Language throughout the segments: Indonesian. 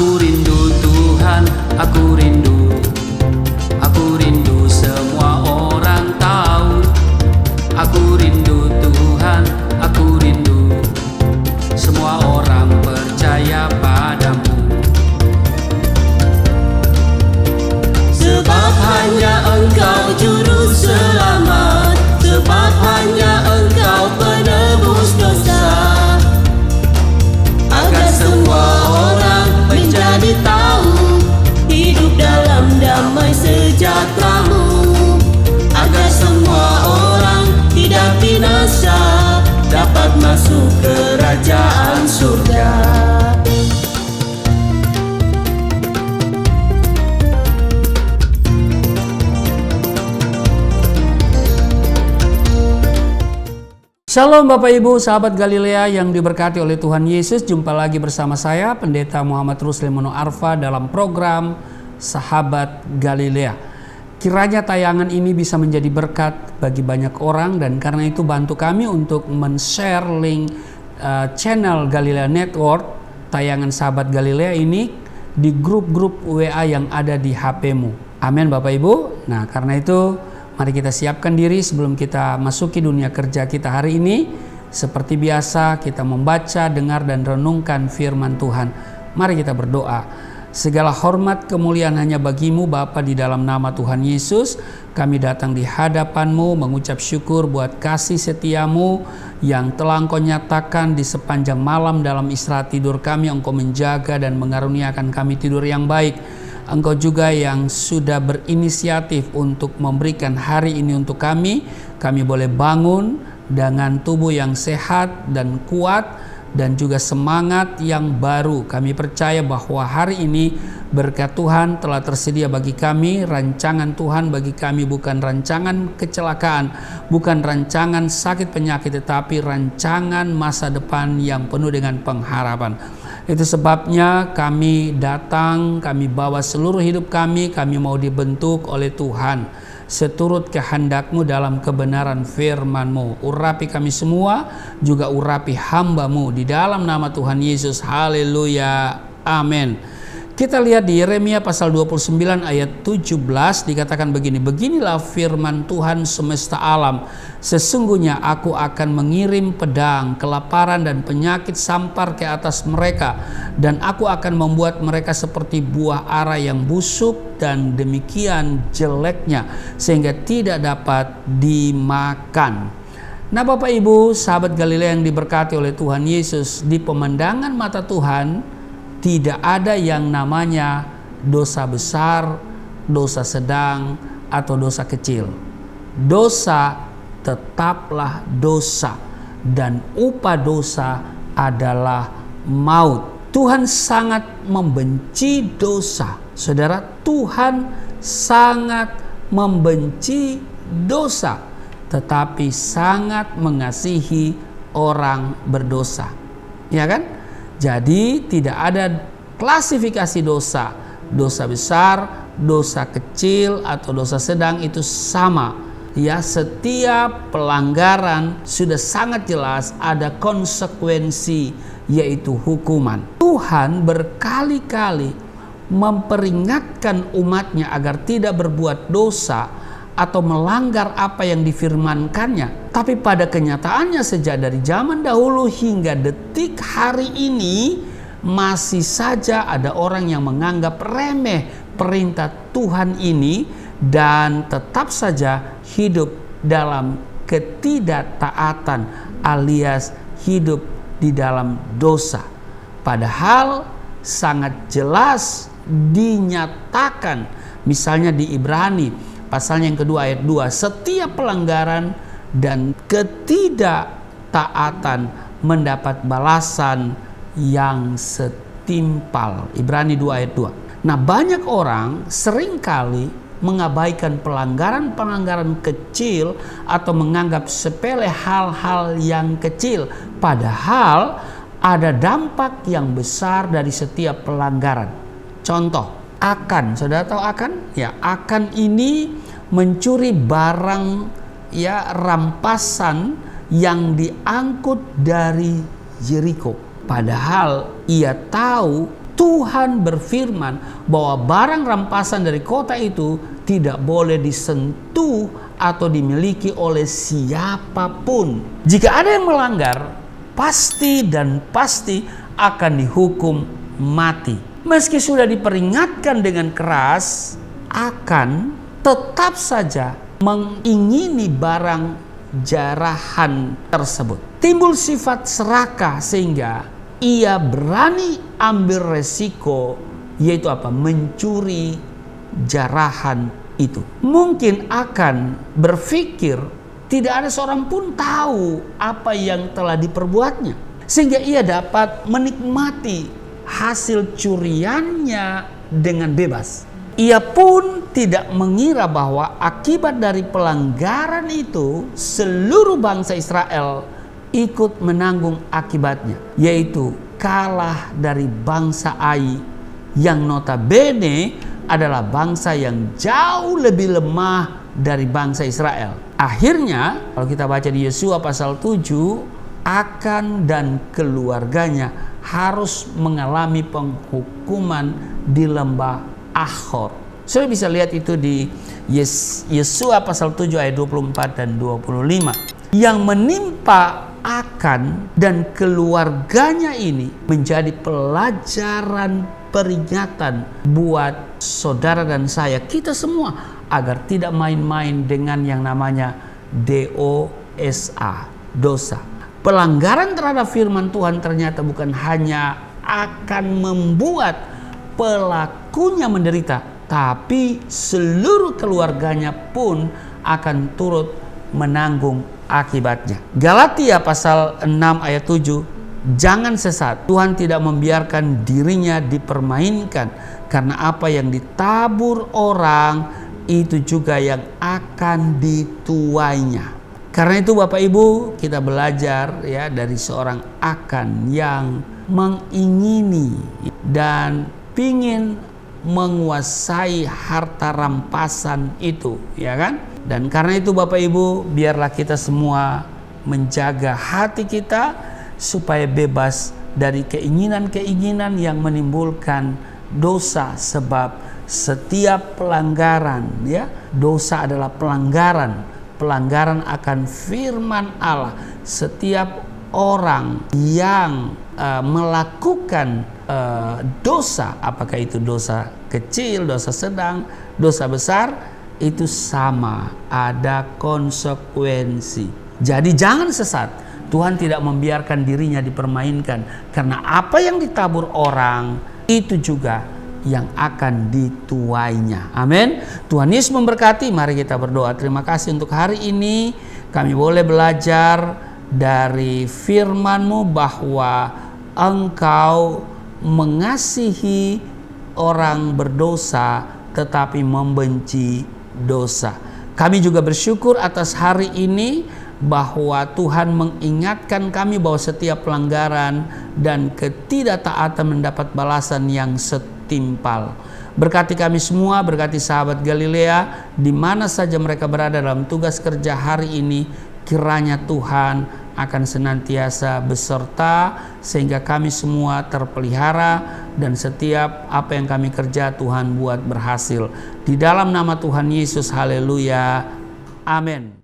Aku rindu Tuhan, aku rindu. Aku rindu semua orang tahu. Aku rindu Tuhan, aku rindu. Semua orang percaya padamu. Sebab hanya Engkau juru selamat, sebab hanya Engkau penebus dosa. Agar semua orang menjadi tahu hidup dalam damai sejahtera-Mu. Agar semua orang tidak binasa, dapat masuk kerajaan surga. Shalom Bapak Ibu, sahabat Galilea yang diberkati oleh Tuhan Yesus. Jumpa lagi bersama saya, Pendeta Muhammad Rusli Mono Arfa, dalam program Sahabat Galilea. Kiranya tayangan ini bisa menjadi berkat bagi banyak orang, dan karena itu bantu kami untuk men-share link channel Galilea Network, tayangan Sahabat Galilea ini di grup-grup WA yang ada di HP-mu. Amin Bapak Ibu. Nah, karena itu mari kita siapkan diri sebelum kita masuki dunia kerja kita hari ini. Seperti biasa kita membaca, dengar, dan renungkan firman Tuhan. Mari kita berdoa. Segala hormat kemuliaan hanya bagi-Mu Bapa, di dalam nama Tuhan Yesus. Kami datang di hadapan-Mu mengucap syukur buat kasih setia-Mu yang telah Engkau nyatakan di sepanjang malam dalam istirahat tidur kami. Engkau menjaga dan mengaruniakan kami tidur yang baik. Engkau juga yang sudah berinisiatif untuk memberikan hari ini untuk kami. Kami boleh bangun dengan tubuh yang sehat dan kuat, dan juga semangat yang baru. Kami percaya bahwa hari ini berkat Tuhan telah tersedia bagi kami. Rancangan Tuhan bagi kami bukan rancangan kecelakaan, bukan rancangan sakit penyakit, tetapi rancangan masa depan yang penuh dengan pengharapan. Itu sebabnya kami datang, kami bawa seluruh hidup kami mau dibentuk oleh Tuhan seturut kehendak-Mu dalam kebenaran firman-Mu. Urapi kami semua, juga urapi hamba-Mu di dalam nama Tuhan Yesus. Haleluya, amin. Kita lihat di Yeremia pasal 29 ayat 17, dikatakan begini, beginilah firman Tuhan semesta alam, sesungguhnya aku akan mengirim pedang, kelaparan, dan penyakit sampar ke atas mereka, dan aku akan membuat mereka seperti buah ara yang busuk dan demikian jeleknya, sehingga tidak dapat dimakan. Nah Bapak Ibu, sahabat Galilea yang diberkati oleh Tuhan Yesus, di pemandangan mata Tuhan tidak ada yang namanya dosa besar, dosa sedang, atau dosa kecil. Dosa tetaplah dosa, dan upah dosa adalah maut. Tuhan sangat membenci dosa. Saudara, Tuhan sangat membenci dosa, tetapi sangat mengasihi orang berdosa. Ya kan? Jadi tidak ada klasifikasi dosa. Dosa besar, dosa kecil, atau dosa sedang, itu sama. Ya, setiap pelanggaran sudah sangat jelas ada konsekuensi, yaitu hukuman. Tuhan berkali-kali memperingatkan umatnya agar tidak berbuat dosa atau melanggar apa yang difirmankannya. Tapi pada kenyataannya sejak dari zaman dahulu hingga detik hari ini, masih saja ada orang yang menganggap remeh perintah Tuhan ini dan tetap saja hidup dalam ketidaktaatan alias hidup di dalam dosa. Padahal sangat jelas dinyatakan, misalnya di Ibrani pasalnya yang kedua ayat 2, setiap pelanggaran dan ketidaktaatan mendapat balasan yang setimpal. Ibrani 2 ayat 2. Nah, banyak orang seringkali mengabaikan pelanggaran-pelanggaran kecil atau menganggap sepele hal-hal yang kecil. Padahal ada dampak yang besar dari setiap pelanggaran. Contoh, Akan, saudara tahu Akan? Ya, Akan ini mencuri barang, ya, rampasan yang diangkut dari Yeriko. Padahal ia tahu Tuhan berfirman bahwa barang rampasan dari kota itu tidak boleh disentuh atau dimiliki oleh siapapun. Jika ada yang melanggar, pasti dan pasti akan dihukum mati. Meski sudah diperingatkan dengan keras, akan tetap saja mengingini barang jarahan tersebut. Timbul sifat serakah sehingga ia berani ambil resiko, yaitu apa? Mencuri jarahan itu. Mungkin akan berpikir tidak ada seorang pun tahu apa yang telah diperbuatnya, sehingga ia dapat menikmati hasil curiannya dengan bebas. Ia pun tidak mengira bahwa akibat dari pelanggaran itu seluruh bangsa Israel ikut menanggung akibatnya, yaitu kalah dari bangsa Ai yang notabene adalah bangsa yang jauh lebih lemah dari bangsa Israel. Akhirnya kalau kita baca di Yosua pasal 7, Akan dan keluarganya harus mengalami penghukuman di lembah Ahor. Sudah bisa lihat itu di Yosua pasal 7 ayat 24 dan 25. Yang menimpa Akan dan keluarganya ini menjadi pelajaran peringatan buat saudara dan saya, kita semua, agar tidak main-main dengan yang namanya dosa, dosa. Pelanggaran terhadap firman Tuhan ternyata bukan hanya akan membuat pelakunya menderita, tapi seluruh keluarganya pun akan turut menanggung akibatnya. Galatia pasal 6 ayat 7, jangan sesat, Tuhan tidak membiarkan dirinya dipermainkan, karena apa yang ditabur orang itu juga yang akan dituainya. Karena itu Bapak Ibu, kita belajar ya dari seorang Akan yang mengingini dan pingin menguasai harta rampasan itu, ya kan? Dan karena itu Bapak Ibu, biarlah kita semua menjaga hati kita supaya bebas dari keinginan-keinginan yang menimbulkan dosa, sebab setiap pelanggaran, ya, dosa adalah pelanggaran akan firman Allah. Setiap orang yang melakukan dosa, apakah itu dosa kecil, dosa sedang, dosa besar, itu sama, ada konsekuensi. Jadi jangan sesat, Tuhan tidak membiarkan dirinya dipermainkan, karena apa yang ditabur orang itu juga yang akan dituainya. Amin. Tuhan Yesus memberkati. Mari kita berdoa. Terima kasih untuk hari ini kami boleh belajar dari firman-Mu bahwa Engkau mengasihi orang berdosa tetapi membenci dosa. Kami juga bersyukur atas hari ini bahwa Tuhan mengingatkan kami bahwa setiap pelanggaran dan ketidaktaatan mendapat balasan yang setimpal. Berkati kami semua, berkati sahabat Galilea di mana saja mereka berada dalam tugas kerja hari ini. Kiranya Tuhan akan senantiasa beserta sehingga kami semua terpelihara dan setiap apa yang kami kerja Tuhan buat berhasil. Di dalam nama Tuhan Yesus, haleluya. Amin.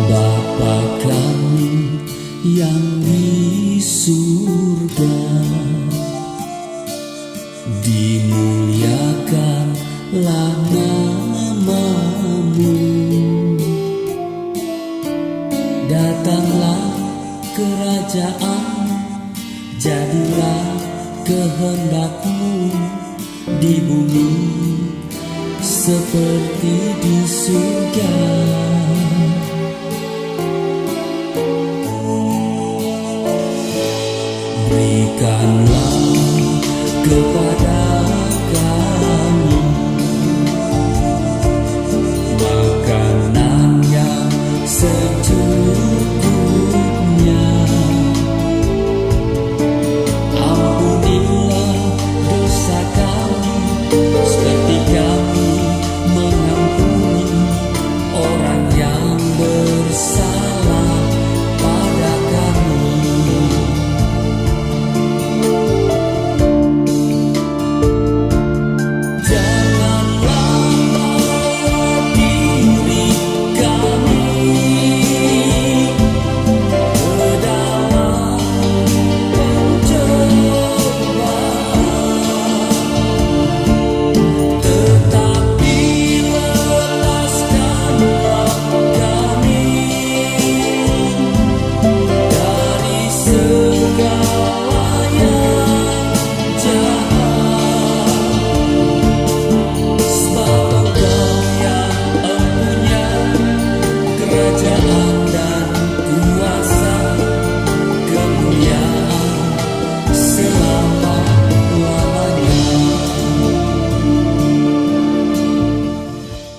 Bapa kami yang di surga, dimuliakanlah nama-Mu. Datanglah kerajaan, jadilah kehendak-Mu di bumi seperti di surga. Berikanlah kepada kami